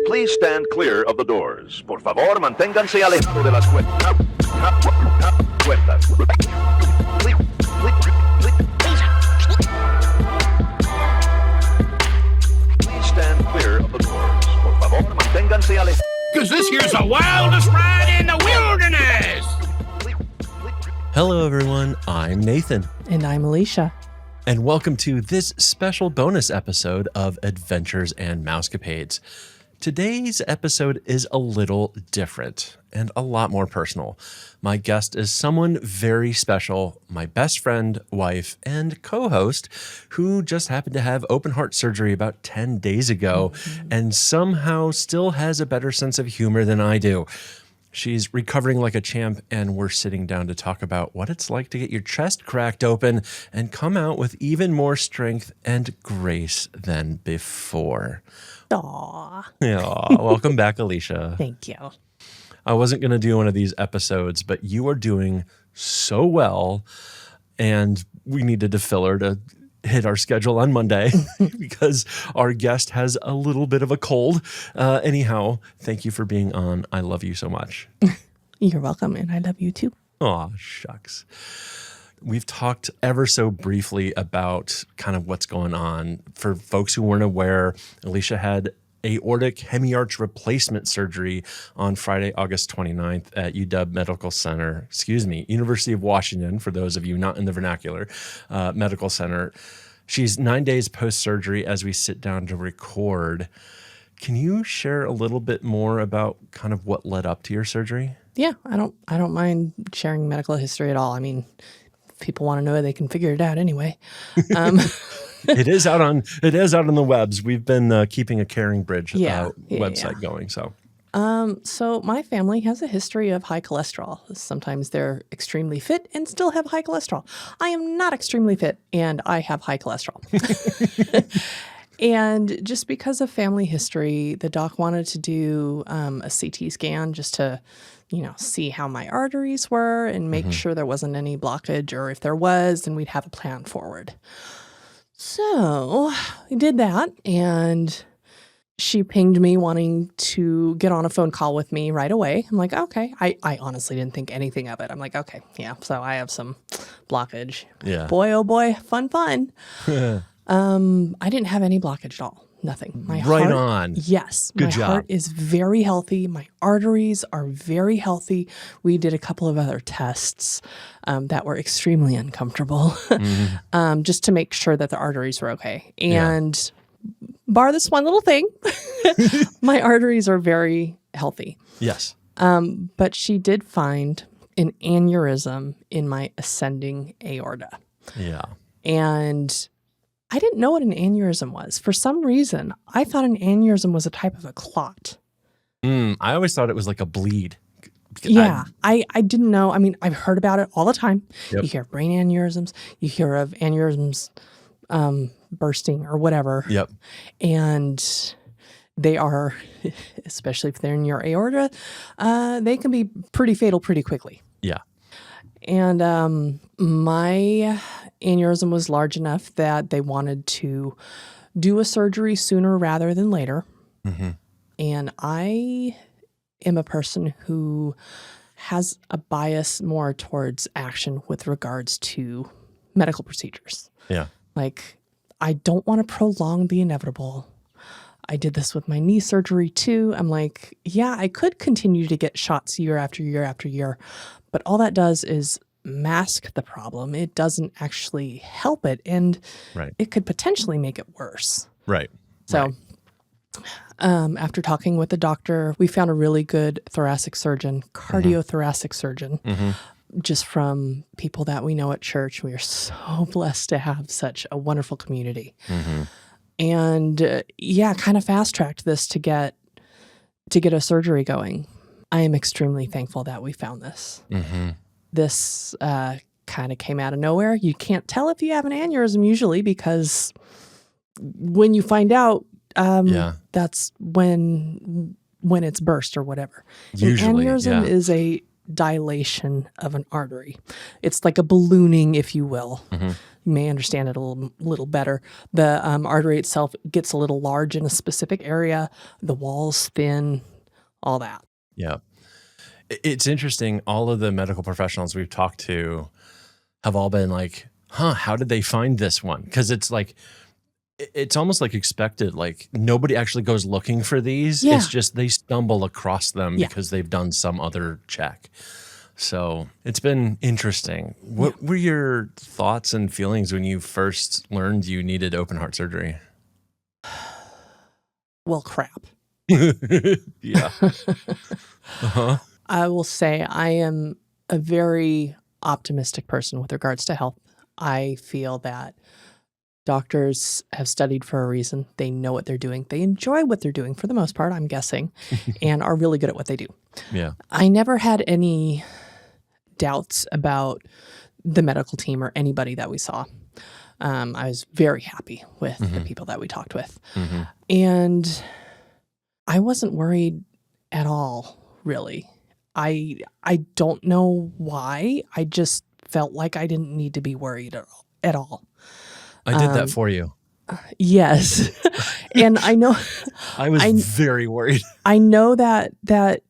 Please stand clear of the doors. Por favor, manténganse alejado de las puertas. Please stand clear of the doors. Por favor, manténganse alejado. Because this here's the wildest ride in the wilderness! Hello, everyone. I'm Nathan. And I'm Alicea. And welcome to this special bonus episode of Adventures and Mousecapades. Today's episode is a little different and a lot more personal. My guest is someone very special, my best friend, wife, and co-host who just happened to have open heart surgery about 10 days ago and somehow still has a better sense of humor than I do. She's recovering like a champ, and we're sitting down to talk about what it's like to get your chest cracked open and come out with even more strength and grace than before. Aww. Yeah, welcome back, Alicea. Thank you. I wasn't going to do one of these episodes, but you are doing so well, and we needed to fill her to hit our schedule on Monday because our guest has a little bit of a cold. Anyhow, thank you for being on. I love you so much. You're welcome, and I love you too. Aw, shucks. We've talked ever so briefly about kind of what's going on. For folks who weren't aware, Alicea had aortic hemiarch replacement surgery on Friday, August 29th at University of Washington, for those of you not in the vernacular, Medical Center. She's 9 days post-surgery as we sit down to record. Can you share a little bit more about kind of what led up to your surgery? Yeah, I don't mind sharing medical history at all. I mean, if people want to know, they can figure it out anyway. It is out on the webs. We've been keeping a Caring Bridge website going. So my family has a history of high cholesterol. Sometimes they're extremely fit and still have high cholesterol. I am not extremely fit and I have high cholesterol. And just because of family history, the doc wanted to do a CT scan just to, see how my arteries were and make sure there wasn't any blockage, or if there was, then we'd have a plan forward. So we did that, and she pinged me wanting to get on a phone call with me right away. I'm like, okay. I honestly didn't think anything of it. I'm like, okay, yeah, so I have some blockage. Yeah. Boy, oh boy, fun. I didn't have any blockage at all. Nothing. My right heart, on. Yes. Good my job. heart is very healthy. My arteries are very healthy. We did a couple of other tests that were extremely uncomfortable just to make sure that the arteries were okay. And bar this one little thing, my arteries are very healthy. Yes. But she did find an aneurysm in my ascending aorta. Yeah. And I didn't know what an aneurysm was. For some reason, I thought an aneurysm was a type of a clot. I always thought it was like a bleed. Yeah, I didn't know. I mean, I've heard about it all the time. Yep. You hear of brain aneurysms. You hear of aneurysms bursting or whatever. Yep. And they are, especially if they're in your aorta, they can be pretty fatal pretty quickly. Yeah. And my aneurysm was large enough that they wanted to do a surgery sooner rather than later. And I am a person who has a bias more towards action with regards to medical procedures. Yeah. Like, I don't want to prolong the inevitable. I did this with my knee surgery too. I'm like, yeah, I could continue to get shots year after year after year, but all that does is mask the problem. It doesn't actually help it, and it could potentially make it worse. Right. So after talking with the doctor, we found a really good thoracic surgeon, cardiothoracic surgeon, just from people that we know at church. We are so blessed to have such a wonderful community. And kind of fast-tracked this to get a surgery going. I am extremely thankful that we found this. This kind of came out of nowhere. You can't tell if you have an aneurysm usually, because when you find out, that's when it's burst or whatever. Usually, an aneurysm is dilation of an artery. It's like a ballooning, if you will. You may understand it a little better. The artery itself gets a little large in a specific area. The walls thin, all that. Yeah. It's interesting. All of the medical professionals we've talked to have all been like, how did they find this one? Because it's like, it's almost like expected. Like nobody actually goes looking for these. Yeah. It's just they stumble across them Yeah. because they've done some other check. So it's been interesting. What were your thoughts and feelings when you first learned you needed open heart surgery? Well, crap. Yeah. Uh-huh. I will say I am a very optimistic person with regards to health. I feel that doctors have studied for a reason. They know what they're doing. They enjoy what they're doing for the most part, I'm guessing, and are really good at what they do. Yeah. I never had any doubts about the medical team or anybody that we saw. I was very happy with the people that we talked with. And I wasn't worried at all, really. I don't know why. I just felt like I didn't need to be worried at all. I did that for you. Yes. And I know I was very worried. I know that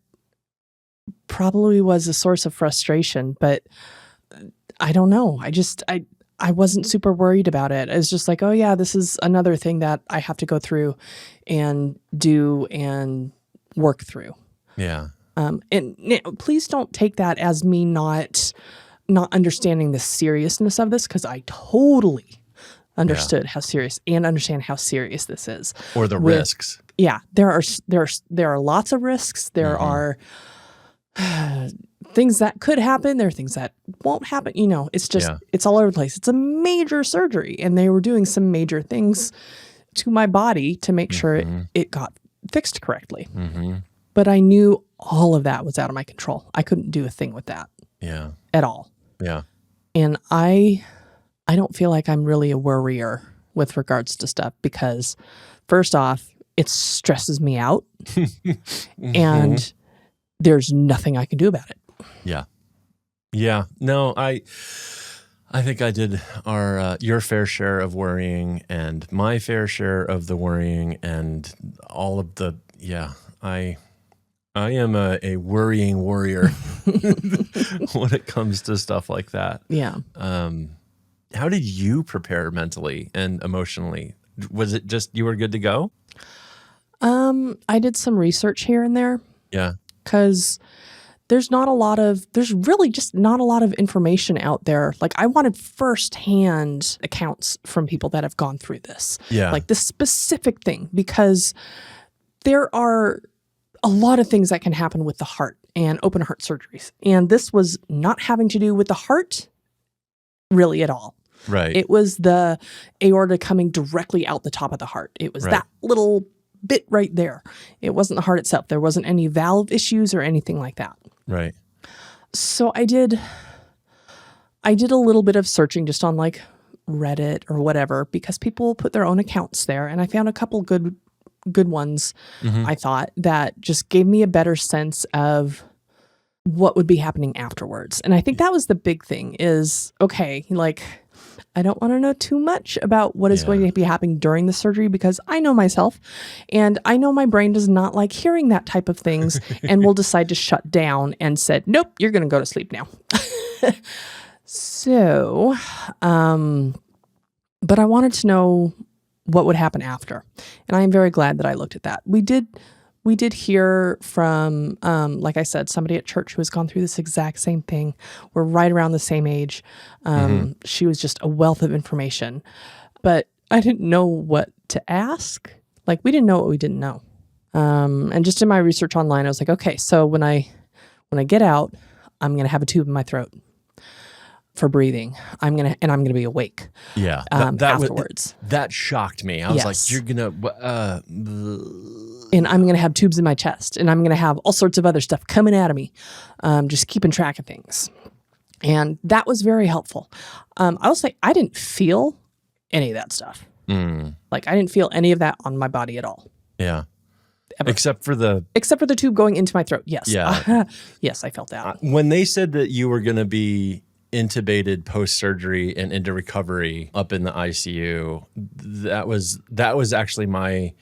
probably was a source of frustration, but I don't know. I wasn't super worried about it. It was just like, oh yeah, this is another thing that I have to go through and do and work through. Yeah. And please don't take that as me not understanding the seriousness of this, because I totally understood how serious and understand how serious this is. Or the risks. Yeah, there are lots of risks. There are things that could happen. There are things that won't happen. You know, it's just it's all over the place. It's a major surgery, and they were doing some major things to my body to make sure it got fixed correctly. But I knew all of that was out of my control. I couldn't do a thing with that. Yeah. At all. Yeah. And I don't feel like I'm really a worrier with regards to stuff, because first off, it stresses me out and there's nothing I can do about it. Yeah. Yeah. No, I think I did your fair share of worrying and my fair share of the worrying and all of the, I am a worrying warrior when it comes to stuff like that. Yeah. How did you prepare mentally and emotionally? Was it just you were good to go? I did some research here and there. Yeah. Because there's really just not a lot of information out there. Like, I wanted firsthand accounts from people that have gone through this. Yeah. Like this specific thing, because there are a lot of things that can happen with the heart and open heart surgeries. And this was not having to do with the heart really at all. Right. It was the aorta coming directly out the top of the heart. It was that little bit right there. It wasn't the heart itself. There wasn't any valve issues or anything like that. Right. So I did a little bit of searching just on like Reddit or whatever, because people put their own accounts there, and I found a couple good ones, I thought, that just gave me a better sense of what would be happening afterwards. And I think that was the big thing is, okay, like, I don't want to know too much about what is going to be happening during the surgery, because I know myself and I know my brain does not like hearing that type of things and will decide to shut down and said, nope, you're going to go to sleep now. So, but I wanted to know what would happen after. And I am very glad that I looked at that. We did hear from, like I said, somebody at church who has gone through this exact same thing. We're right around the same age. She was just a wealth of information, but I didn't know what to ask. Like, we didn't know what we didn't know. And just in my research online, I was like, okay, so when I get out, I'm going to have a tube in my throat for breathing. I'm going to be awake. Yeah. Afterwards. That shocked me. I was like, you're going to, and I'm going to have tubes in my chest, and I'm going to have all sorts of other stuff coming out of me, just keeping track of things. And that was very helpful. I will say I didn't feel any of that stuff. Like, I didn't feel any of that on my body at all. Yeah. ever. Except for the tube going into my throat. Yes. Yeah. Yes, I felt that. when they said that you were going to be intubated post-surgery and into recovery up in the ICU, that was actually my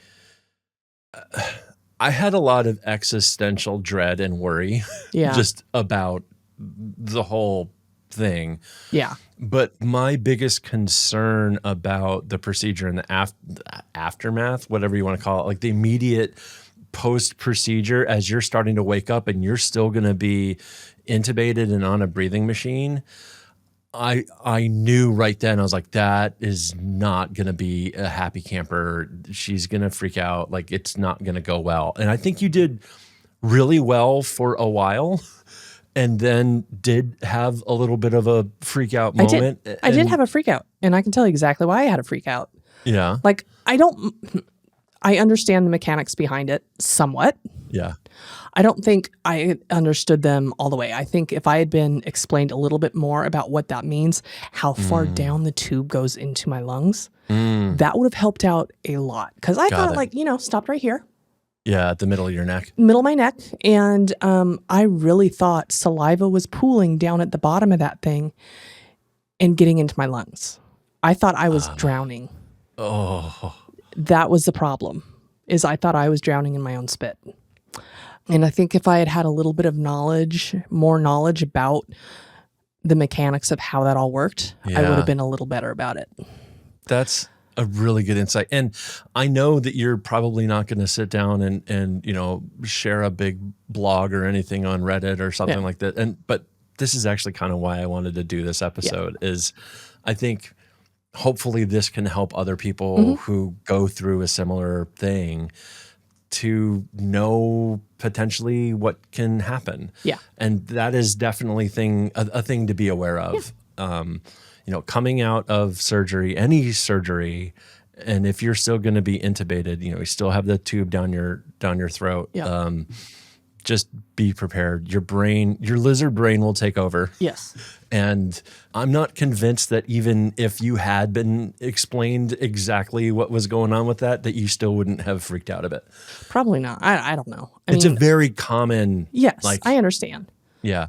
I had a lot of existential dread and worry Yeah. just about the whole thing. Yeah. But my biggest concern about the procedure and the aftermath, whatever you want to call it, like the immediate post-procedure as you're starting to wake up and you're still going to be intubated and on a breathing machine, I knew right then, I was like, that is not going to be a happy camper. She's going to freak out. Like, it's not going to go well. And I think you did really well for a while and then did have a little bit of a freak out moment. I did have a freak out, and I can tell you exactly why I had a freak out. Yeah. Like, I understand the mechanics behind it somewhat. Yeah. I don't think I understood them all the way. I think if I had been explained a little bit more about what that means, how far down the tube goes into my lungs, that would have helped out a lot. Because I thought, like, stopped right here. Yeah, at the middle of your neck. Middle of my neck. And I really thought saliva was pooling down at the bottom of that thing and getting into my lungs. I thought I was drowning. Oh. That was the problem, is I thought I was drowning in my own spit. And I think if I had had a little bit of more knowledge about the mechanics of how that all worked, I would have been a little better about it. That's a really good insight. And I know that you're probably not going to sit down and share a big blog or anything on Reddit or something like that. But this is actually kind of why I wanted to do this episode is I think hopefully this can help other people who go through a similar thing to know potentially what can happen. Yeah. And that is definitely a thing to be aware of. Coming out of surgery, any surgery, and if you're still going to be intubated, you still have the tube down your throat. Yeah. Just be prepared. Your lizard brain will take over. Yes. And I'm not convinced that even if you had been explained exactly what was going on with that you still wouldn't have freaked out a bit. Probably not. I don't know. It's a very common. Yes, I understand. Yeah.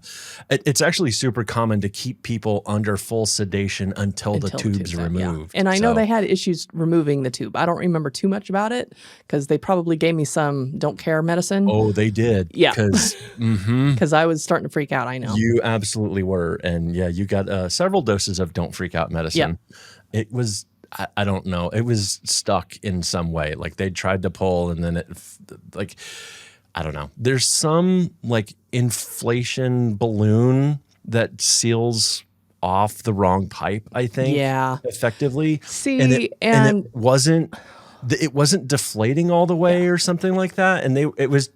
It's actually super common to keep people under full sedation until the tube's removed. Yeah. And I know they had issues removing the tube. I don't remember too much about it because they probably gave me some don't care medicine. Oh, they did. Yeah. Because I was starting to freak out, I know. You absolutely were. And yeah, you got several doses of don't freak out medicine. Yeah. It was, I don't know, it was stuck in some way. Like they tried to pull and then I don't know. There's some like inflation balloon that seals off the wrong pipe, I think. Yeah. Effectively. See, and it wasn't deflating all the way or something like that. And it was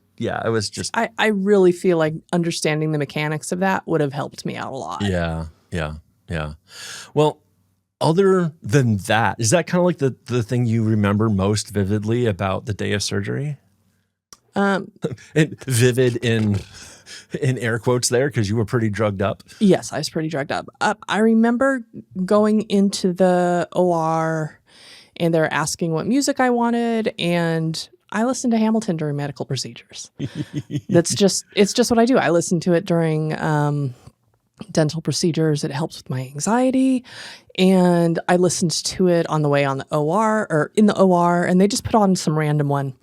just. I really feel like understanding the mechanics of that would have helped me out a lot. Yeah. Well, other than that, is that kind of like the thing you remember most vividly about the day of surgery? And vivid in air quotes there because you were pretty drugged up. Yes, I was pretty drugged up. I remember going into the OR and they're asking what music I wanted, and I listened to Hamilton during medical procedures. It's just what I do. I listen to it during dental procedures. It helps with my anxiety. And I listened to it on the way on the OR or in the OR, and they just put on some random one. And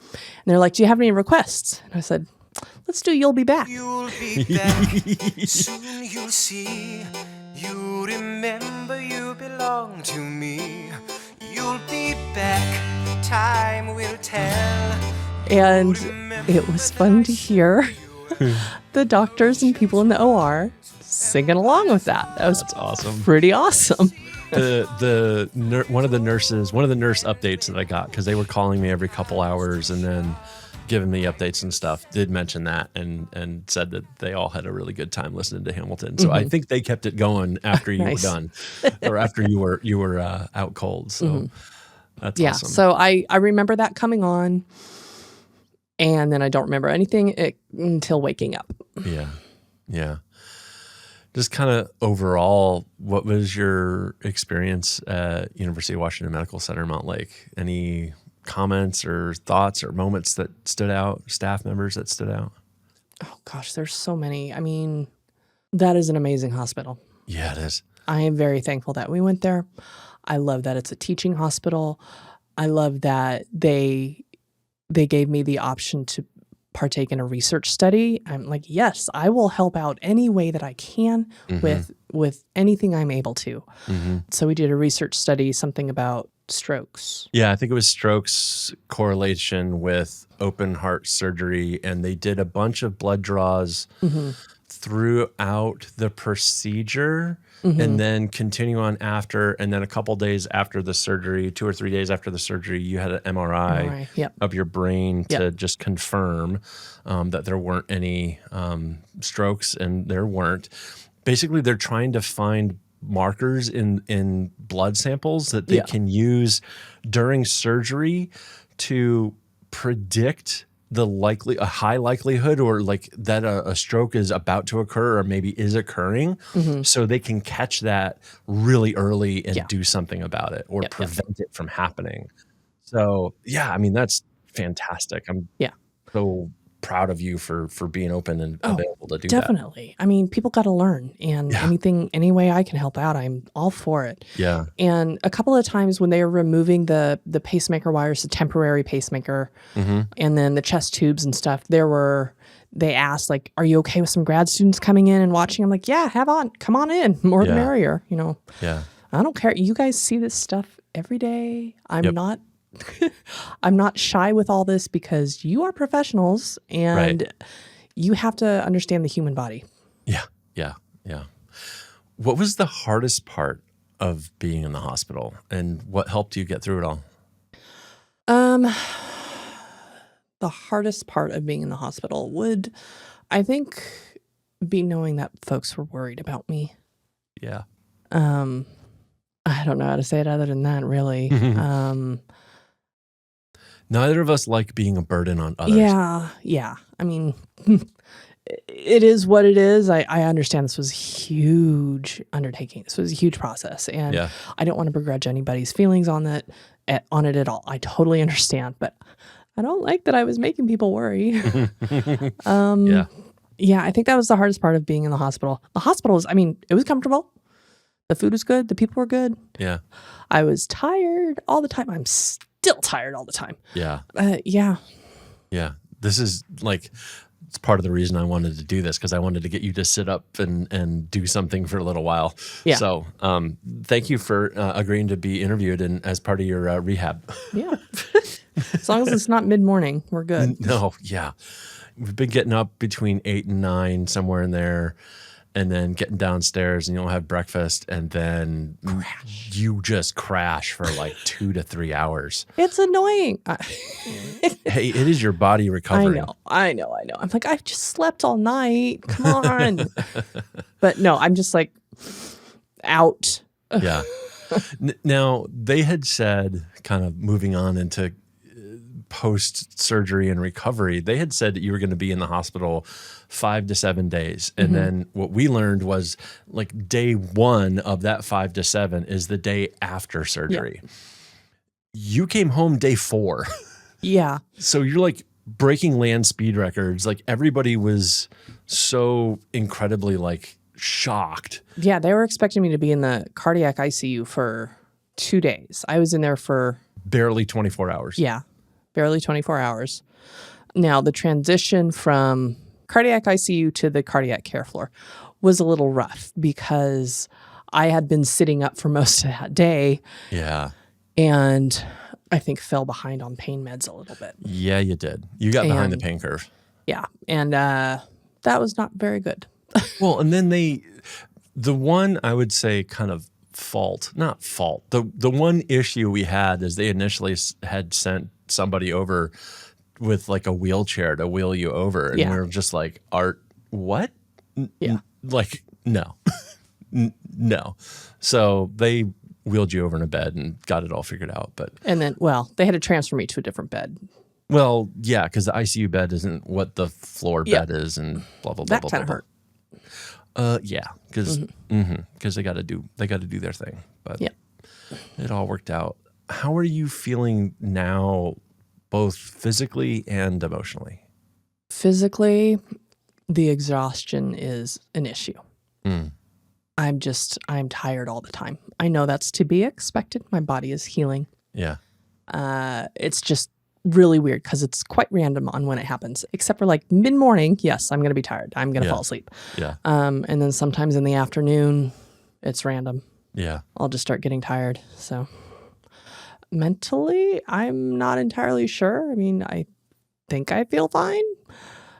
they're like, do you have any requests? And I said, let's do You'll Be Back. You'll be back, soon you'll see. You remember you belong to me. You'll be back, time will tell. And it was fun to hear the doctors and people in the OR singing along with that. That's awesome. Pretty awesome. One of the nurse updates that I got, because they were calling me every couple hours and then giving me updates and stuff, did mention that and said that they all had a really good time listening to Hamilton. So I think they kept it going after you were done, or after you were out cold. So that's awesome. So I remember that coming on, and then I don't remember anything until waking up. Yeah. Just kind of overall, what was your experience at University of Washington Medical Center, Mount Lake? Any comments or thoughts or moments that stood out, staff members that stood out? Oh gosh, there's so many. I mean, that is an amazing hospital. Yeah, it is. I am very thankful that we went there. I love that it's a teaching hospital. I love that they gave me the option to partake in a research study. I'm like, yes, I will help out any way that I can with anything I'm able to. So we did a research study, something about strokes. Yeah, I think it was strokes correlation with open heart surgery, and they did a bunch of blood draws throughout the procedure and then continue on after, and then a couple days after the surgery, 2 or 3 days after the surgery, you had an MRI of your brain to just confirm that there weren't any strokes, and there weren't. Basically, they're trying to find markers in blood samples that they can use during surgery to predict a high likelihood or like that a stroke is about to occur or maybe is occurring, so they can catch that really early and do something about it or prevent it from happening. So yeah, I mean, that's fantastic. I'm so proud of you for being open and available to do that. Definitely. I mean, people got to learn, and any way I can help out, I'm all for it. Yeah. And a couple of times when they were removing the pacemaker wires, the temporary pacemaker, and then the chest tubes and stuff, they asked like, "Are you okay with some grad students coming in and watching?" I'm like, "Yeah, come on in, more the merrier." You know. Yeah. I don't care. You guys see this stuff every day. I'm not shy with all this because you are professionals and you have to understand the human body. Yeah. What was the hardest part of being in the hospital, and what helped you get through it all? The hardest part of being in the hospital would, I think, be knowing that folks were worried about me. Yeah. I don't know how to say it other than that, really. Neither of us like being a burden on others. Yeah. I mean, it is what it is. I understand this was a huge undertaking. This was a huge process, and I don't want to begrudge anybody's feelings on it at all. I totally understand, but I don't like that I was making people worry. Yeah, I think that was the hardest part of being in the hospital. The hospital it was comfortable. The food was good. The people were good. Yeah. I was tired all the time. I'm still tired all the time. Yeah. Yeah. This is like, it's part of the reason I wanted to do this, because I wanted to get you to sit up and do something for a little while. Yeah. So thank you for agreeing to be interviewed and as part of your rehab. Yeah. As long as it's not mid-morning, we're good. No, yeah. We've been getting up between 8 and 9, somewhere in there, and then getting downstairs, and you'll have breakfast, and then you just crash for like 2 to 3 hours. It's annoying. Hey, it is your body recovering. I know. I'm like, I've just slept all night. Come on. But no, I'm just like out. Yeah. Now, they had said, kind of moving on into post-surgery and recovery, they had said that you were going to be in the hospital 5 to 7 days. And then what we learned was like day 1 of that 5 to 7 is the day after surgery. Yeah. You came home day 4. Yeah. So you're like breaking land speed records. Like everybody was so incredibly like shocked. Yeah. They were expecting me to be in the cardiac ICU for 2 days. I was in there for barely 24 hours. Yeah. Barely 24 hours. Now, the transition from cardiac ICU to the cardiac care floor was a little rough because I had been sitting up for most of that day. Yeah. And I think fell behind on pain meds a little bit. Yeah, you did. You got behind the pain curve. Yeah. And that was not very good. Well, and then the one I would say kind of not fault. The one issue we had is they initially had sent somebody over with like a wheelchair to wheel you over, and we were just like, Art, what? Like, no. No. So they wheeled you over in a bed and got it all figured out. And then, they had to transfer me to a different bed. Well, yeah, because the ICU bed isn't what the floor bed is, and blah blah blah. That kind of hurt. Yeah, because they got to do their thing, but it all worked out. how are you feeling now, both physically and emotionally? Physically, the exhaustion is an issue. Mm. I'm tired all the time. I know that's to be expected. My body is healing. Yeah. It's just really weird because it's quite random on when it happens, except for like mid-morning. Yes, I'm going to be tired. I'm going to fall asleep. Yeah. And then sometimes in the afternoon, it's random. Yeah. I'll just start getting tired. So mentally, I'm not entirely sure. I mean, I think I feel fine.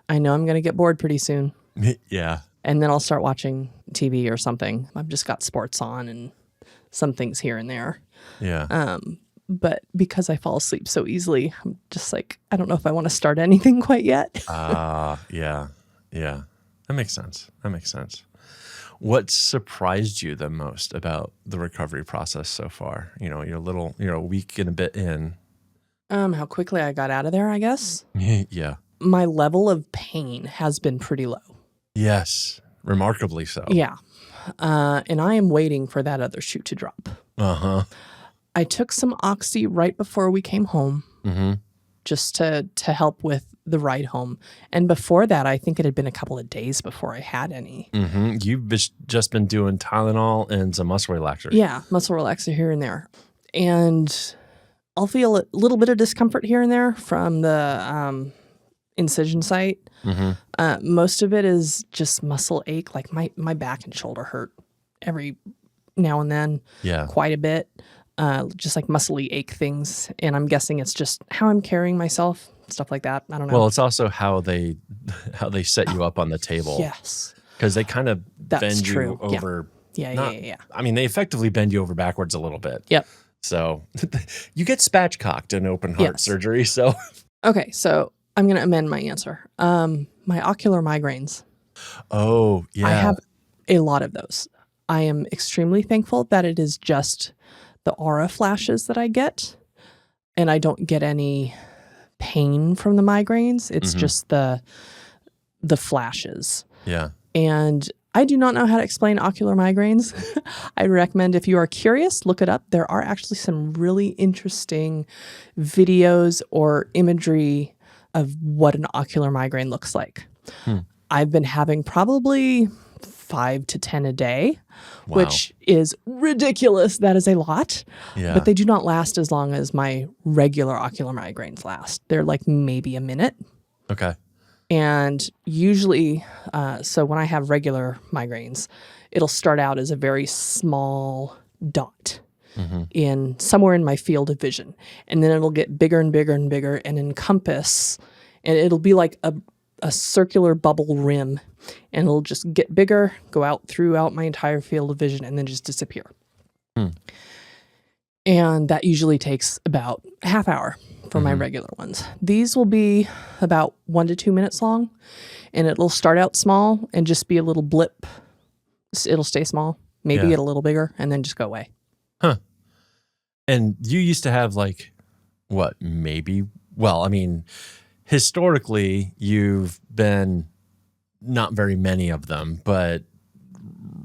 I know I'm going to get bored pretty soon. Yeah. And then I'll start watching TV or something. I've just got sports on and some things here and there. Yeah. But because I fall asleep so easily, I'm just like, I don't know if I want to start anything quite yet. Yeah. Yeah. That makes sense. What surprised you the most about the recovery process so far? You're a week and a bit in. How quickly I got out of there, I guess. Yeah. My level of pain has been pretty low. Yes. Remarkably so. Yeah. And I am waiting for that other shoe to drop. Uh-huh. I took some Oxy right before we came home, just to help with the ride home. And before that, I think it had been a couple of days before I had any. Mm-hmm. You've just been doing Tylenol and some muscle relaxers. Yeah, muscle relaxer here and there. And I'll feel a little bit of discomfort here and there from the incision site. Most of it is just muscle ache, like my back and shoulder hurt every now and then, quite a bit. Just like muscly ache things. And I'm guessing it's just how I'm carrying myself, stuff like that. I don't know. Well, it's also how they set you up on the table. Yes. Because they kind of That's bend true. you over. Yeah. I mean, they effectively bend you over backwards a little bit. Yep. So you get spatchcocked in open heart surgery. So okay, so I'm going to amend my answer. My ocular migraines. Oh, yeah. I have a lot of those. I am extremely thankful that it is just the aura flashes that I get, and I don't get any pain from the migraines. It's just the flashes. Yeah. And I do not know how to explain ocular migraines. I recommend if you are curious, look it up. There are actually some really interesting videos or imagery of what an ocular migraine looks like. I've been having probably 5 to 10 a day, which is ridiculous. That is a lot. Yeah. But they do not last as long as my regular ocular migraines last. They're like maybe a minute. Okay. And usually, so when I have regular migraines, it'll start out as a very small dot in somewhere in my field of vision. And then it'll get bigger and bigger and bigger and encompass, and it'll be like a circular bubble rim, and it'll just get bigger, go out throughout my entire field of vision, and then just disappear. And that usually takes about a half hour for my regular ones. These will be about 1 to 2 minutes long, and it'll start out small and just be a little blip. It'll stay small, maybe get a little bigger, and then just go away. Huh. And you used to have like, what, maybe, well, I mean, historically, you've been not very many of them, but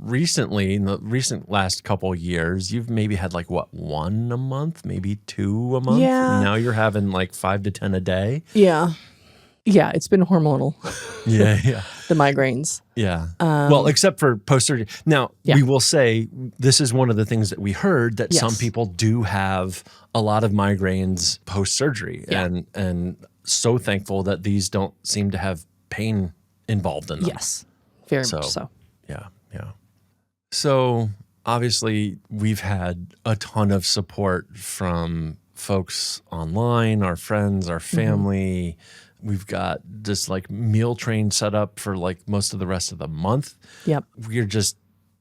recently, in the recent last couple of years, you've maybe had like, what, 1 a month, maybe 2 a month? Yeah. Now you're having like 5 to 10 a day? Yeah. Yeah, it's been hormonal. Yeah. The migraines. Yeah. Well, except for post-surgery. Now, we will say this is one of the things that we heard, that some people do have a lot of migraines post-surgery. And so thankful that these don't seem to have pain involved in them. Yes, very much so. Yeah. So obviously we've had a ton of support from folks online, our friends, our family. We've got this like meal train set up for like most of the rest of the month. Yep. We're just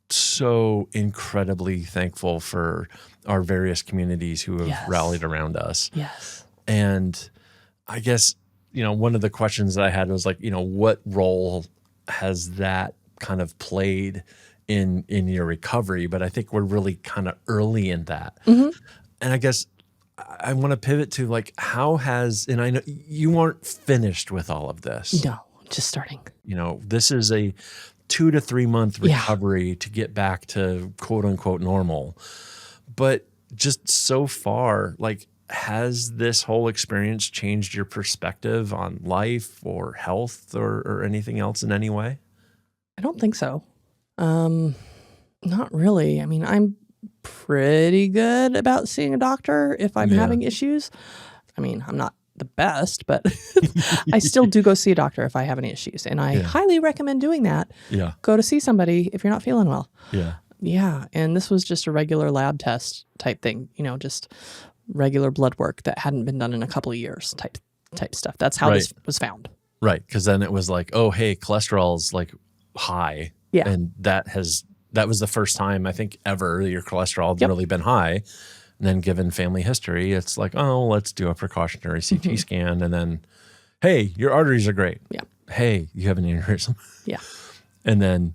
so incredibly thankful for our various communities who have rallied around us. Yes. And I guess, one of the questions that I had was like, what role has that kind of played in your recovery? But I think we're really kind of early in that. And I guess I want to pivot to like, and I know you aren't finished with all of this. No, just starting. This is a 2 to 3 month recovery to get back to quote unquote normal. But just so far, like, has this whole experience changed your perspective on life or health or anything else in any way? I don't think so. Not really. I mean, I'm pretty good about seeing a doctor if I'm having issues. I mean, I'm not the best, but I still do go see a doctor if I have any issues. And I highly recommend doing that. Yeah. Go to see somebody if you're not feeling well. Yeah. Yeah. And this was just a regular lab test type thing, just regular blood work that hadn't been done in a couple of years type stuff. That's how this was found. Right. Because then it was like, oh, hey, cholesterol's like high. Yeah. And that was the first time I think ever your cholesterol had really been high. And then given family history, it's like, oh, let's do a precautionary CT scan. And then, hey, your arteries are great. Yeah. Hey, you have an aneurysm. Yeah. And then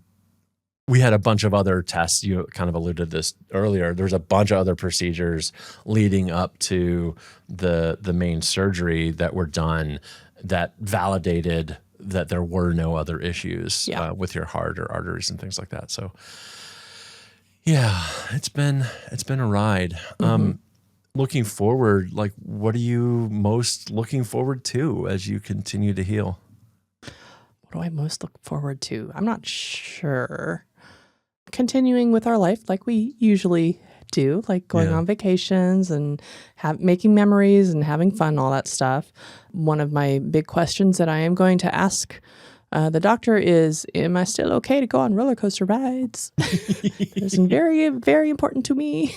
we had a bunch of other tests. You kind of alluded to this earlier. There's a bunch of other procedures leading up to the main surgery that were done that validated that there were no other issues with your heart or arteries and things like that. So yeah, it's been a ride. Looking forward, like, what are you most looking forward to as you continue to heal? What do I most look forward to? I'm not sure. Continuing with our life like we usually do, like going on vacations and making memories and having fun, all that stuff. One of my big questions that I am going to ask the doctor is, am I still okay to go on roller coaster rides? It's very, very important to me.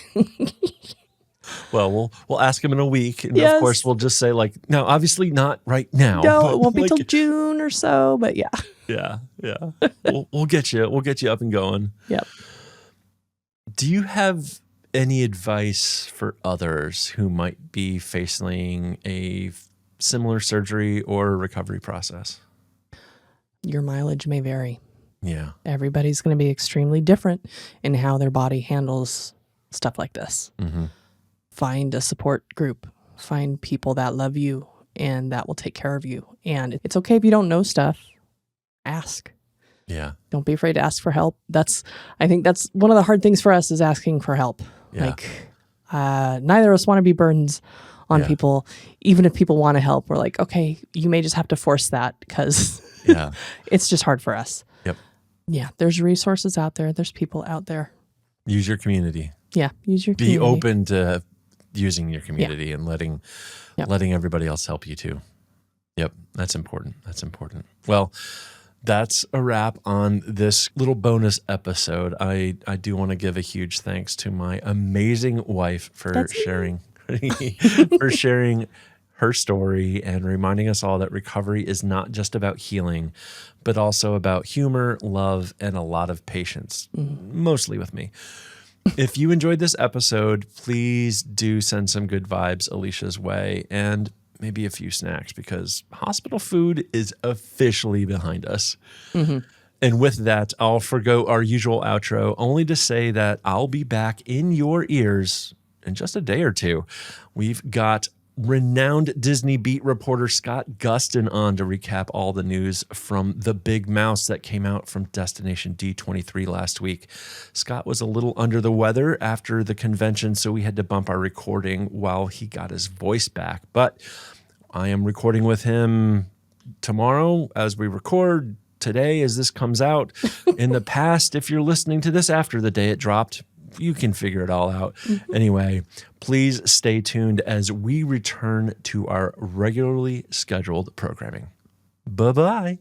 Well, we'll ask him in a week, and of course we'll just say, like, no, obviously not right now. No, it won't be till June or so, but yeah. Yeah. We'll get you up and going. Yep. Do you have any advice for others who might be facing a similar surgery or recovery process? Your mileage may vary. Yeah. Everybody's going to be extremely different in how their body handles stuff like this. Find a support group. Find people that love you and that will take care of you. And it's okay if you don't know stuff. Ask. Yeah. Don't be afraid to ask for help. I think that's one of the hard things for us is asking for help. Yeah. Like, neither of us want to be burdens on people. Even if people want to help, we're like, okay, you may just have to force that because it's just hard for us. Yep. Yeah. There's resources out there. There's people out there. Use your community. Yeah. Use your community. Be open to using your community and letting everybody else help you too. Yep. That's important. Well, that's a wrap on this little bonus episode. I do want to give a huge thanks to my amazing wife for sharing her story and reminding us all that recovery is not just about healing, but also about humor, love, and a lot of patience, mostly with me. If you enjoyed this episode, please do send some good vibes Alicia's way and maybe a few snacks because hospital food is officially behind us. And with that, I'll forgo our usual outro only to say that I'll be back in your ears in just a day or two. We've got renowned Disney beat reporter Scott Gustin on to recap all the news from the big mouse that came out from Destination D23 last week. Scott was a little under the weather after the convention, so we had to bump our recording while he got his voice back. But I am recording with him tomorrow as we record, today as this comes out. In the past, if you're listening to this after the day it dropped, you can figure it all out. Anyway, please stay tuned as we return to our regularly scheduled programming. Bye-bye.